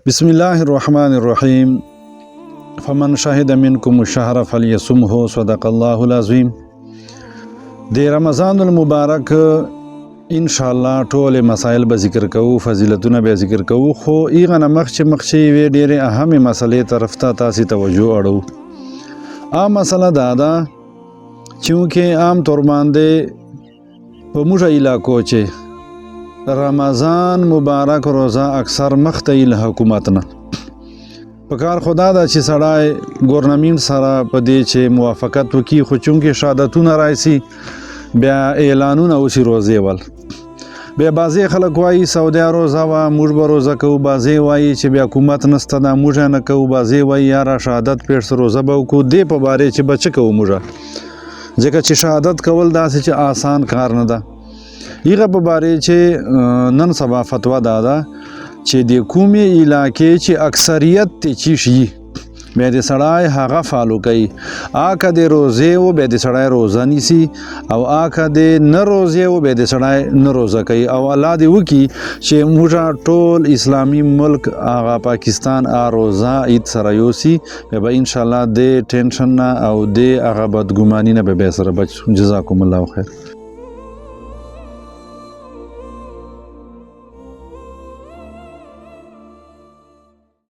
بسم الله الرحمن الرحیم فمن شهد منکم الشهر فلیصمه صدق الله العظیم. د رمضان المبارک ان شاء الله ټول مسائل به ذکر کوو، فضیلتونه به ذکر کوو، خو ایغه نه مخکې وی ډېرې اهمه مسلې طرف ته تاسو توجه اړو. عام مسله دا ده چې عام طور باندې په موږ علاقو چې رمضان مبارک روزه اکثر مخته له حکومت نه پکار خدا دا چې سړی ګورنمنت سره په دې چې موافقت وکړي، خو چونکې شهادتونه راشي بیا اعلانونه وشي روزې ول، بیا بعضې خلک وایي سعودیه روزه وه موږ به روزه کوو، بعضې وایي چې بیا حکومت نسته دا موږ نه کوو، بعضې وایي یاره شهادت پېښ روزه به وکړو. دې په باره چې به څه کوو موږ، ځکه چې شهادت کول داسې چې آسان کار نه ده. ایغه په باره چې نن سبا فتوا دا ده چې د کومې علاقې چې اکثریت ته چی شي بیا د سړی هغه فالو کوي، آکه د روزې و بیا د سړی روزه نیسي، او آکه د نه روزې و بیا د سړی نه روزه کوي. او الله دې وکړي چې موږ ټول اسلامي ملک هغه پاکستان روزه عید سره یوسي، بیا به انشاءالله د ټینشن نه او د هغه بدګماني نه به بیا سره بچ. جزاکم الله خیر.